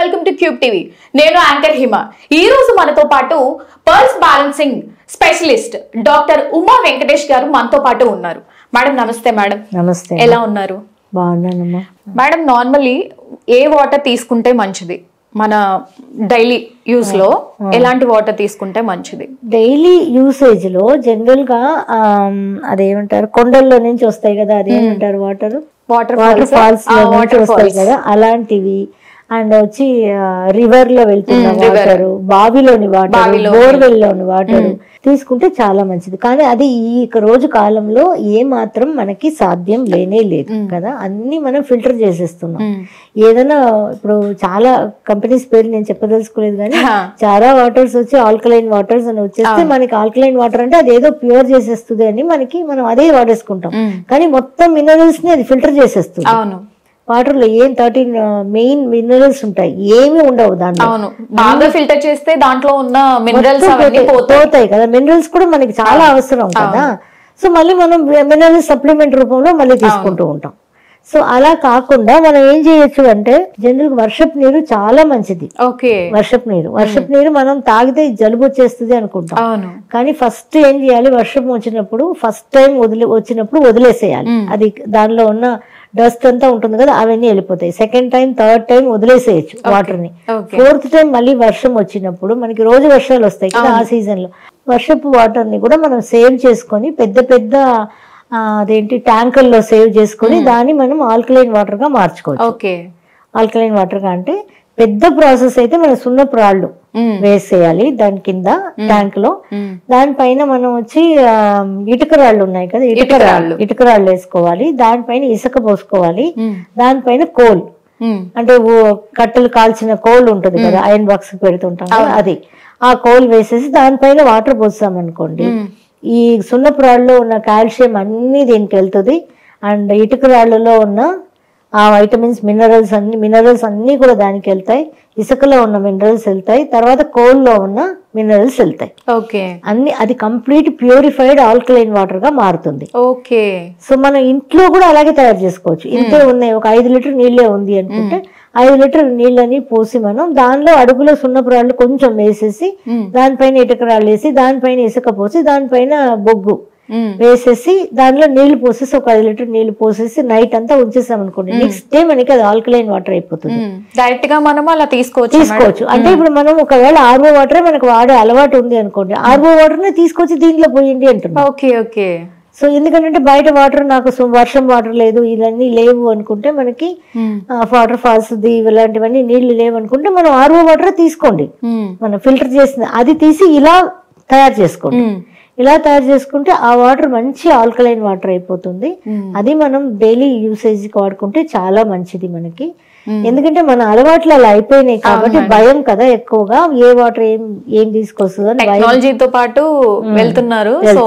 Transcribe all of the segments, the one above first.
Welcome to cube TV. నేను anchor హిమ. ఈ రోజు మనతో పాటు pulse balancing specialist doctor Uma Venkatesh గారు మనతో పాటు ఉన్నారు. మేడం నమస్తే. మేడం నమస్తే. ఎలా ఉన్నారు? బాగున్నానమ్మా. మేడం నార్మల్లీ ఏ వాటర్ తీసుకుంటే మంచిది? మన డైలీ యూస్ లో ఎలాంటి వాటర్ తీసుకుంటే మంచిది? డైలీ యూసేజ్ లో జనరల్ గా అదేమంటారు, కొండల్లో నుంచి వస్తాయి కదా, అదేమంటారు, వాటర్ ఫాల్స్ వస్తాయి కదా, అలాంటివి. అండ్ వచ్చి రివర్ లో వెళ్తున్న వాటర్, బావిలోని వాటర్, బోర్వెల్ లోని వాటర్ తీసుకుంటే చాలా మంచిది. కానీ అది ఈ రోజు కాలంలో ఏ మాత్రం మనకి సాధ్యం లేనే లేదు కదా, అన్ని మనం ఫిల్టర్ చేసేస్తున్నాం. ఏదైనా ఇప్పుడు చాలా కంపెనీస్ పేరు నేను చెప్పదలుచుకోలేదు, కానీ చాలా వాటర్స్ వచ్చి ఆల్కలైన్ వాటర్స్ అని వచ్చేస్తే మనకి ఆల్కలైన్ వాటర్ అంటే అది ఏదో ప్యూర్ చేసేస్తుంది అని మనం అదే వాడేసుకుంటాం. కానీ మొత్తం మినరల్స్ ని అది ఫిల్టర్ చేసేస్తుంది. వాటర్ లో ఏం 13 మెయిన్ మినరల్స్ ఉంటాయి, ఏమి ఉండవు దాంట్లో. బాగా ఫిల్టర్ చేస్తే దాంట్లో ఉన్న మినరల్స్ పోతాయి కదా. మినరల్స్ కూడా మనకి చాలా అవసరం కదా. సో మళ్ళీ మనం మినరల్ సప్లిమెంట్ రూపంలో మళ్ళీ తీసుకుంటూ ఉంటాం. సో అలా కాకుండా మనం ఏం చేయొచ్చు అంటే, జనరల్ వర్షపు నీరు చాలా మంచిది. వర్షపు నీరు మనం తాగితే జలుబు వచ్చేస్తుంది అనుకుంటాం, కానీ ఫస్ట్ ఏం చేయాలి, వర్షం వచ్చినప్పుడు ఫస్ట్ టైం వచ్చినప్పుడు వదిలేసేయాలి. అది దానిలో ఉన్న డస్ట్ అంతా ఉంటుంది కదా, అవన్నీ వెళ్ళిపోతాయి. సెకండ్ టైం, థర్డ్ టైం వదిలేసేయచ్చు వాటర్ ని. ఫోర్త్ టైం మళ్ళీ వర్షం వచ్చినప్పుడు, మనకి రోజు వర్షాలు వస్తాయి కదా ఆ సీజన్ లో, వర్షపు వాటర్ ని కూడా మనం సేవ్ చేసుకొని పెద్ద పెద్ద అదేంటి ట్యాంకుల్లో సేవ్ చేసుకొని దాన్ని మనం ఆల్కలైన్ వాటర్ గా మార్చుకోవచ్చు. ఆల్కలైన్ వాటర్ గా అంటే పెద్ద ప్రాసెస్ అయితే మన సున్నపు రాళ్ళు వేసేయాలి దాని కింద ట్యాంక్ లో. దానిపైన మనం వచ్చి ఇటుక రాళ్ళు ఉన్నాయి కదా, ఇటుక రాళ్ళు వేసుకోవాలి. దానిపైన ఇసుక పోసుకోవాలి. దానిపైన కోల్ అంటే కట్టెలు కాల్చిన కోల్ ఉంటుంది కదా, ఐరన్ బాక్స్ పెడుతుంటాం కదా, అది ఆ కోల్ వేసేసి దానిపైన వాటర్ పోసాం అనుకోండి, ఈ సున్నపు రాళ్ళలో ఉన్న కాల్షియం అన్ని దీనికి వెళ్తుంది. అండ్ ఇటుక రాళ్ళలో ఉన్న ఆ వైటమిన్స్, మినరల్స్ అన్ని కూడా దానికి వెళ్తాయి. ఇసుకలో ఉన్న మినరల్స్ వెళ్తాయి, తర్వాత కోల్లో ఉన్న మినరల్స్ వెళ్తాయి. అన్ని అది కంప్లీట్ ప్యూరిఫైడ్ ఆల్కలైన్ వాటర్ గా మారుతుంది. సో మనం ఇంట్లో కూడా అలాగే తయారు చేసుకోవచ్చు. ఇంతే ఉన్నాయి, ఒక 5 లీటర్ నీళ్ళే ఉంది అనుకుంటే 5 లీటర్ నీళ్ళని పోసి మనం దానిలో అడుగులో సున్నపు రాళ్ళు కొంచెం వేసేసి, దానిపైన ఇటుక రాళ్ళు వేసి, దానిపైన ఇసుక పోసి, దానిపైన బొగ్గు వేసేసి, దానిలో నీళ్లు పోసేసి ఒక 5 లీటర్ నీళ్లు పోసేసి నైట్ అంతా ఉంచేసాం అనుకోండి, నెక్స్ట్ డే మనకి అది ఆల్కలైన్ వాటర్ అయిపోతుంది. డైరెక్ట్ గా మనం అలా తీసుకోవచ్చు. అంటే ఇప్పుడు మనం ఒకవేళ ఆర్ఓ వాటర్ మనకు వాడే అలవాటు ఉంది అనుకోండి, ఆర్ఓ వాటర్ ని తీసుకొచ్చి దీంట్లో పోయండి అంటున్నాం. సో ఎందుకంటే బయట వాటర్ నాకు వర్షం వాటర్ లేదు, ఇవన్నీ లేవు అనుకుంటే, మనకి వాటర్ ఫాల్స్ ఇలాంటివన్నీ నీళ్లు లేవు అనుకుంటే, మనం ఆర్ఓ వాటర్ తీసుకోండి, మనం ఫిల్టర్ చేసిన అది తీసి ఇలా తయారు చేసుకోండి. ఇలా తయారు చేసుకుంటే ఆ వాటర్ మంచి ఆల్కలైన్ వాటర్ అయిపోతుంది. అది మనం డైలీ యూసేజ్ కి వాడుకుంటే చాలా మంచిది మనకి. ఎందుకంటే మన అలవాట్లు అలా అయిపోయినాయి కాబట్టి భయం కదా ఎక్కువగా, ఏ వాటర్ ఏం తీసుకొస్తుందో. టెక్నాలజీతో పాటు వెళ్తున్నారు. సో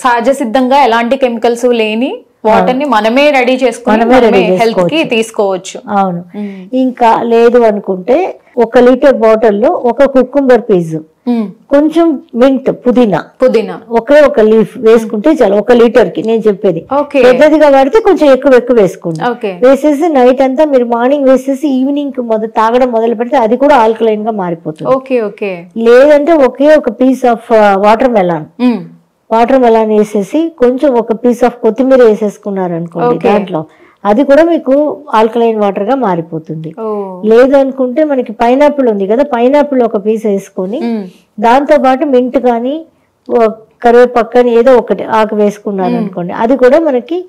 సహజ సిద్ధంగా ఎలాంటి కెమికల్స్ లేని వాటర్ ని మనమే రెడీ చేసుకుని హెల్త్ కి తీసుకోవచ్చు. అవును. ఇంకా లేదు అనుకుంటే 1 లీటర్ బాటిల్లో ఒక కుకుంబర్ పీస్, కొంచెం మింట్, పుదీనా ఒకే ఒక లీఫ్ వేసుకుంటే చాలు 1 లీటర్ కి. నేను చెప్పేది పెద్దదిగా వాడితే కొంచెం ఎక్కువ వేసుకోండి. వేసేసి నైట్ అంతా మీరు మార్నింగ్ వేసేసి ఈవినింగ్ తాగడం మొదలు పెడితే అది కూడా ఆల్కలైన్ గా మారిపోతుంది. లేదంటే ఒకే ఒక పీస్ ఆఫ్ వాటర్ మెలాన్ వేసేసి కొంచెం ఒక పీస్ ఆఫ్ కొత్తిమీర వేసేసుకున్నారు అనుకోండి దాంట్లో, అది కూడా మీకు ఆల్కలైన్ వాటర్ గా మారిపోతుంది. లేదనుకుంటే మనకి పైనాపిల్ ఉంది కదా, పైనాపిల్ ఒక పీస్ వేసుకొని దాంతో పాటు మింట్ కానీ కరివేపాకు కానీ ఏదో ఒకటి ఆకు వేసుకున్నారు అనుకోండి, అది కూడా మనకి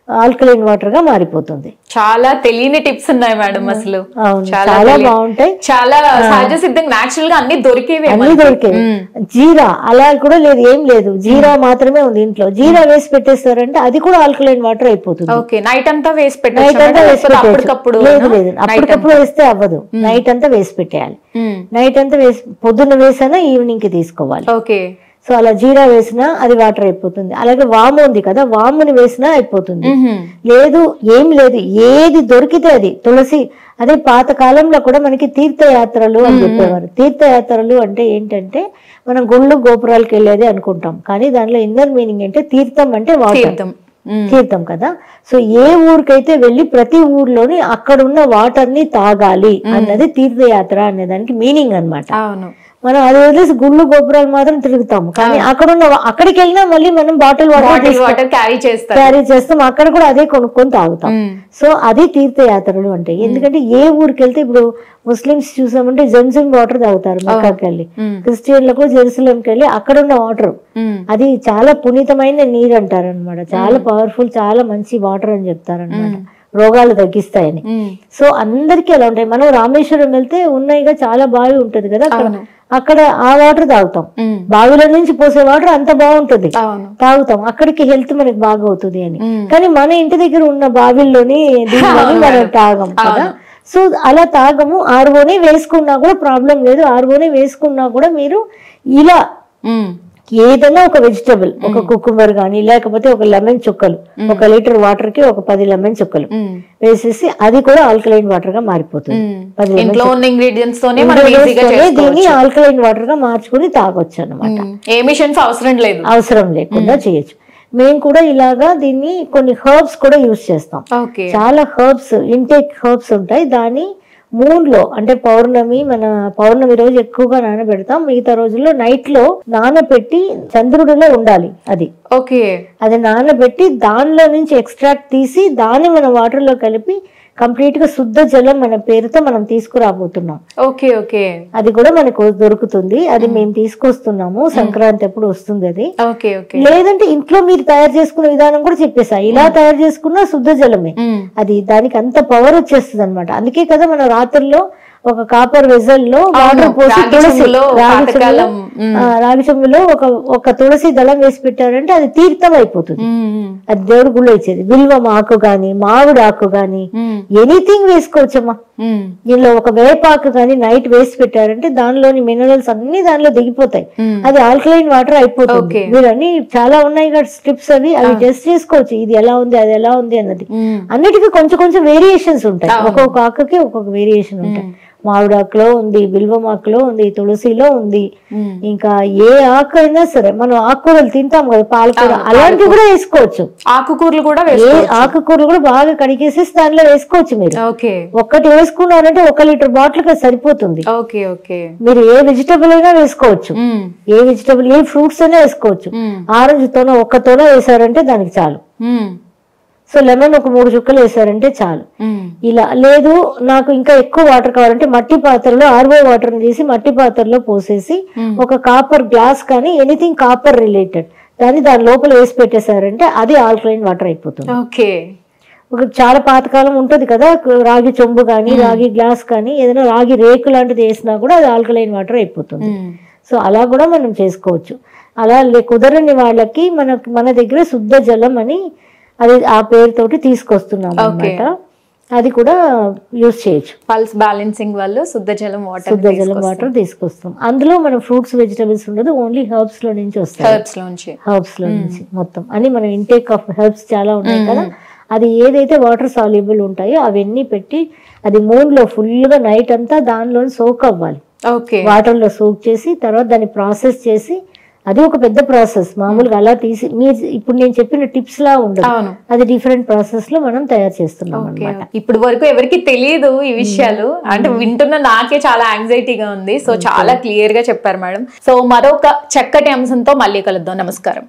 ఆల్కలైన్ వాటర్ గా మారిపోతుంది. చాలా తెలియని టిప్స్ ఉన్నాయి మేడం. అసలు చాలా బాగుంటాయి, చాలా సహజ సిద్ధంగా నాచురల్ గా అన్ని దొరికేవి. జీరా అలా కూడా లేదు, ఏం లేదు, జీరా మాత్రమే ఉంది ఇంట్లో. జీరా వేసి పెట్టేస్తారంటే అది కూడా ఆల్కలైన్ వాటర్ అయిపోతుంది. నైట్ అంతా వేసి పెట్టేప్పుడు లేదు, అప్పటికప్పుడు వేస్తే అవ్వదు. నైట్ అంతా వేసి పెట్టేయాలి. నైట్ అంతా వేసి పొద్దున్న వేసినా ఈవినింగ్ కి తీసుకోవాలి. సో అలా జీరా వేసినా అది వాటర్ అయిపోతుంది. అలాగే వాము ఉంది కదా, వాముని వేసినా అయిపోతుంది. లేదు, ఏం లేదు, ఏది దొరికితే అది. తులసి, అదే పాత కాలంలో కూడా మనకి తీర్థయాత్రలు అని చెప్పేవారు. తీర్థయాత్రలు అంటే ఏంటంటే మనం గుళ్ళు గోపురాలకు వెళ్ళేది అనుకుంటాం, కానీ దానిలో ఇన్నర్ మీనింగ్ అంటే తీర్థం అంటే వాటర్. తీర్థం కదా. సో ఏ ఊరికైతే వెళ్ళి ప్రతి ఊర్లోని అక్కడ ఉన్న వాటర్ ని తాగాలి అన్నది తీర్థయాత్ర అనే దానికి మీనింగ్ అన్నమాట. మనం అది వదిలేసి గుళ్ళు గోపురాలు మాత్రం తిరుగుతాము, కానీ అక్కడికి వెళ్ళినా మళ్ళీ మనం బాటిల్ వాటర్ క్యారీ చేస్తాం, అక్కడ కూడా అదే కొనుక్కొని తాగుతాం. సో అది తీర్థయాత్రలు అంటే. ఎందుకంటే ఏ ఊరికి వెళ్తే ఇప్పుడు ముస్లిమ్స్ చూసామంటే జెన్సన్ వాటర్ తాగుతారు మక్కాకి వెళ్ళి, క్రిస్టియన్లకు జెరూసలంకి వెళ్ళి అక్కడ ఉన్న వాటర్ అది చాలా పునీతమైన నీరు అంటారు అనమాట, చాలా పవర్ఫుల్, చాలా మంచి వాటర్ అని చెప్తారు అనమాట, రోగాలు తగ్గిస్తాయని. సో అందరికీ అలా ఉంటాయి. మనం రామేశ్వరం వెళ్తే ఉన్నాయిగా చాలా బావి ఉంటది కదా, అక్కడ ఆ వాటర్ తాగుతాం, బావిలో నుంచి పోసే వాటర్ అంత బాగుంటది, తాగుతాం, అక్కడికి హెల్త్ మనకి బాగా అవుతుంది అని. కానీ మన ఇంటి దగ్గర ఉన్న బావిల్లోని దీనిలోని మనం తాగం కదా. సో అలా తాగము. ఆర్వోనే వేసుకున్నా కూడా ప్రాబ్లం లేదు, ఆర్వోనే వేసుకున్నా కూడా మీరు ఇలా ఏదైనా ఒక వెజిటబుల్, ఒక కుకుంబర్ గానీ లేకపోతే ఒక లెమన్ చుక్కలు, 1 లీటర్ వాటర్ కి ఒక 10 లెమన్ చుక్కలు వేసేసి అది కూడా ఆల్కలైన్ వాటర్ గా మారిపోతుంది. దీన్ని ఆల్కలైన్ వాటర్ గా మార్చుకుని తాగొచ్చు అన్నమాట, అవసరం లేకుండా చేయొచ్చు. మేము కూడా ఇలాగా దీన్ని కొన్ని హర్బ్స్ కూడా యూజ్ చేస్తాం. చాలా హర్బ్స్, ఇంటేక్ హర్బ్స్ ఉంటాయి. దాని మూన్లో అంటే పౌర్ణమి రోజు ఎక్కువగా నానబెడతాం, మిగతా రోజుల్లో నైట్ లో నానబెట్టి చంద్రుడిలో ఉండాలి అది. అది నానబెట్టి దానిలో నుంచి ఎక్స్ట్రాక్ట్ తీసి దాన్ని మనం వాటర్ లో కలిపి కంప్లీట్ గా శుద్ధ జలం మన పేరుతో మనం తీసుకురాబోతున్నాం. అది కూడా మనకు దొరుకుతుంది, అది మేము తీసుకొస్తున్నాము. సంక్రాంతి ఎప్పుడు వస్తుంది అది. లేదంటే ఇంట్లో మీరు తయారు చేసుకునే విధానం కూడా చెప్పేసా, ఇలా తయారు చేసుకున్న శుద్ధ జలమే, అది దానికి అంత పవర్ వచ్చేస్తుంది అనమాట. అందుకే కదా మన రాత్రుల్లో ఒక కాపర్ వెజల్ లో వాటర్ పోసి రాగి చెంబులో ఒక తులసి దళం వేసి పెట్టారంటే అది తీర్థం అయిపోతుంది. అది దేవుడు గుళ్ళు ఇచ్చేది. బిల్వం ఆకు గాని, మామిడి ఆకు గాని, ఎనీథింగ్ వేసుకోవచ్చమ్మా. దీనిలో ఒక వేపాకు గాని నైట్ వేసి పెట్టారంటే దానిలోని మినరల్స్ అన్ని దానిలో దిగిపోతాయి, అది ఆల్కలైన్ వాటర్ అయిపోతుంది. మీరు అన్ని చాలా ఉన్నాయి కదా స్ట్రిప్స్, అవి టెస్ట్ చేసుకోవచ్చు, ఇది ఎలా ఉంది అది ఎలా ఉంది అన్నది. అన్నిటికీ కొంచెం వేరియేషన్స్ ఉంటాయి, ఒక్కొక్క ఆకుకి ఒక్కొక్క వేరియేషన్ ఉంటాయి. మామిడాకులో ఉంది, బిల్వం ఆకులో ఉంది, తులసిలో ఉంది, ఇంకా ఏ ఆకు అయినా సరే. మనం ఆకుకూరలు తింటాం కదా, పాలకూర అలాంటివి కూడా వేసుకోవచ్చు. ఆకుకూరలు కూడా బాగా కడిగేసేసి దానిలో వేసుకోవచ్చు. మీరు ఒక్కటి వేసుకున్నారంటే 1 లీటర్ బాటిల్ సరిపోతుంది. మీరు ఏ వెజిటబుల్ అయినా వేసుకోవచ్చు, ఏ వెజిటబుల్ ఏ ఫ్రూట్స్ అయినా వేసుకోవచ్చు. ఆరెంజ్ తోన ఒక్కతోన వేసారంటే దానికి చాలు. సో లెమన్ ఒక 3 చుక్కలు వేసారంటే చాలు. ఇలా లేదు నాకు ఇంకా ఎక్కువ వాటర్ కావాలంటే మట్టి పాత్రలో ఆర్వో వాటర్ తీసి మట్టి పాత్రలో పోసేసి ఒక కాపర్ గ్లాస్ కానీ ఎనీథింగ్ కాపర్ రిలేటెడ్ దాని లోపల వేసి పెట్టేశారంటే అది ఆల్కలైన్ వాటర్ అయిపోతుంది. ఒక చాలా పాతకాలం ఉంటది కదా, రాగి చెంబు కానీ రాగి గ్లాస్ కానీ ఏదైనా రాగి రేకు లాంటిది వేసినా కూడా అది ఆల్కలైన్ వాటర్ అయిపోతుంది. సో అలా కూడా మనం చేసుకోవచ్చు. అలా కుదరని వాళ్ళకి మన దగ్గర శుద్ధ జలం అని అది ఆ పేరుతోటి తీసుకొస్తున్నాం అన్నమాట. అది కూడా యూజ్ చేయొచ్చు. పల్స్ బ్యాలెన్సింగ్ వాళ్ళు శుద్ధ జలం వాటర్ తీసుకొస్తాం. అందులో మనం ఫ్రూట్స్ వెజిటబుల్స్ ఉండదు, ఓన్లీ హెర్బ్స్ లో నుంచి వస్తాయి. హెర్బ్స్ లో నుంచి మొత్తం అని మనం ఇంటేక్ ఆఫ్ హెర్బ్స్ చాలా ఉన్నాయి కదా, అది ఏదైతే వాటర్ సాల్యుబుల్ ఉంటాయో అవన్నీ పెట్టి అది మూన్ లో ఫుల్ గా నైట్ అంతా దానిలో సోక్ అవ్వాలి. వాటర్ లో సోక్ చేసి తర్వాత దాన్ని ప్రాసెస్ చేసి, అది ఒక పెద్ద ప్రాసెస్. మామూలుగా అలా తీసి మీరు ఇప్పుడు నేను చెప్పిన టిప్స్ లా ఉండదు, అది డిఫరెంట్ ప్రాసెస్ లో మనం తయారు చేస్తున్నాం అన్నమాట. ఇప్పుడు వరకు ఎవరికి తెలియదు ఈ విషయాలు, అంటే వింటున్న నాకే చాలా యాంగ్జైటీగా ఉంది. సో చాలా క్లియర్ గా చెప్పారు మేడం. సో మరొక చక్కటి అంశంతో మళ్ళీ కలుద్దాం. నమస్కారం.